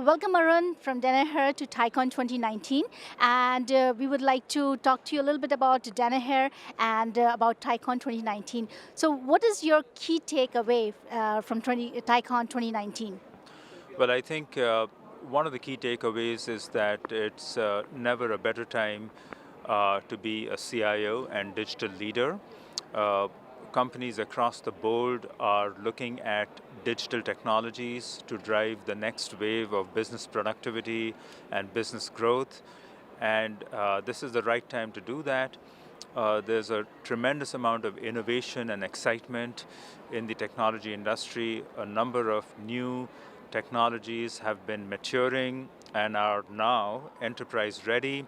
welcome Arun from Danaher to TiEcon 2019, and we would like to talk to you a little bit about Danaher and about TiEcon 2019. So what is your key takeaway from TiEcon 2019? Well, I think one of the key takeaways is that it's never a better time to be a CIO and digital leader. Uh, Companies across the board are looking at digital technologies to drive the next wave of business productivity and business growth. And this is the right time to do that. There's a tremendous amount of innovation and excitement in the technology industry. A number of new technologies have been maturing and are now enterprise ready.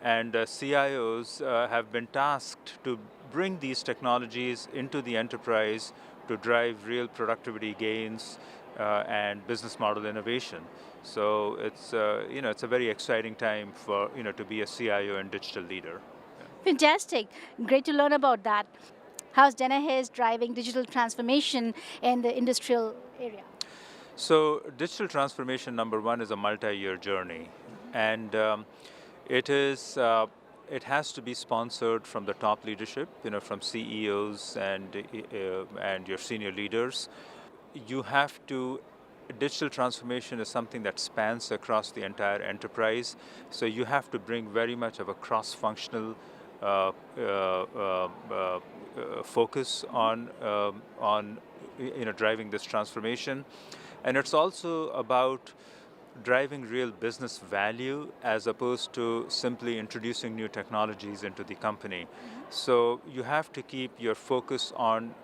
And CIOs have been tasked to bring these technologies into the enterprise to drive real productivity gains and business model innovation. So it's it's a very exciting time for to be a CIO and digital leader. Fantastic. Great to learn about that. How's Danaher driving digital transformation in the industrial area? So digital transformation, number one, is a multi-year journey, and it has to be sponsored from the top leadership, from CEOs and your senior leaders. Digital transformation is something that spans across the entire enterprise, so you have to bring very much of a cross-functional focus on driving this transformation. And it's also about driving real business value as opposed to simply introducing new technologies into the company. So you have to keep your focus on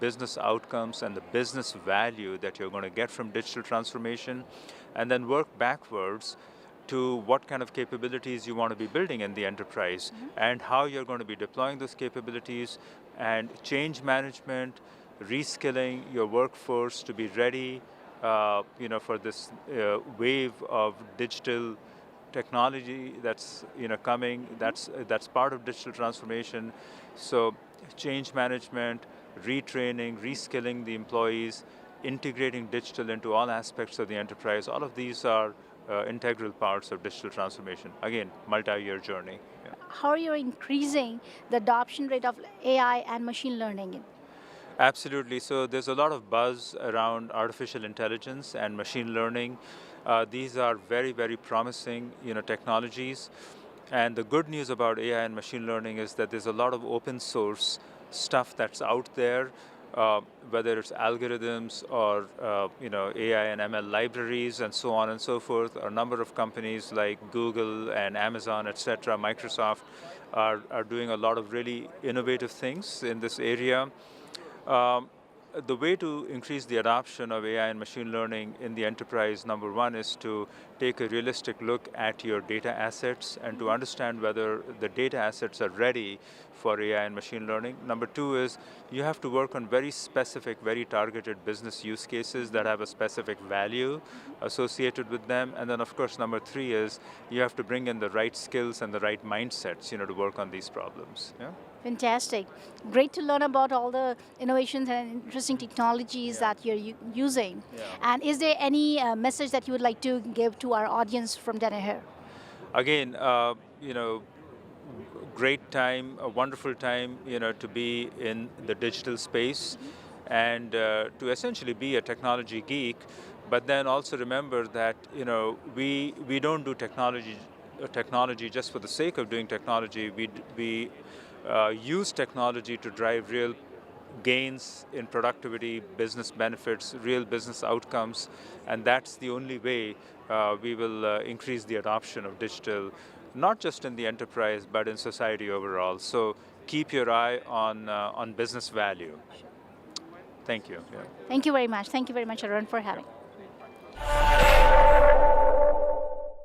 business outcomes and the business value that you're going to get from digital transformation, and then work backwards to what kind of capabilities you want to be building in the enterprise and how you're going to be deploying those capabilities, and change management, reskilling your workforce to be ready for this wave of digital technology that's coming. That's part of digital transformation. So change management, retraining, reskilling the employees, integrating digital into all aspects of the enterprise. All of these are integral parts of digital transformation. Again, multi-year journey. Yeah. How are you increasing the adoption rate of AI and machine learning? Absolutely. So there's a lot of buzz around artificial intelligence and machine learning. These are very, very promising, technologies. And the good news about AI and machine learning is that there's a lot of open source stuff that's out there, whether it's algorithms or AI and ML libraries and so on and so forth. A number of companies like Google and Amazon, etc., Microsoft are doing a lot of really innovative things in this area. The way to increase the adoption of AI and machine learning in the enterprise, number one, is to take a realistic look at your data assets and to understand whether the data assets are ready for AI and machine learning. Number two is you have to work on very specific, very targeted business use cases that have a specific value associated with them. And then, of course, number three is you have to bring in the right skills and the right mindsets, to work on these problems. Yeah? Fantastic. Great to learn about all the innovations and interesting technologies that you're using. Yeah. And is there any message that you would like to give to our audience from Danaher? Again, great time, a wonderful time, to be in the digital space and to essentially be a technology geek. But then also remember that, we don't do technology just for the sake of doing technology. We use technology to drive real gains in productivity, business benefits, real business outcomes, and that's the only way we will increase the adoption of digital, not just in the enterprise, but in society overall. So keep your eye on business value. Thank you. Yeah. Thank you very much. Thank you very much, Arun, for having.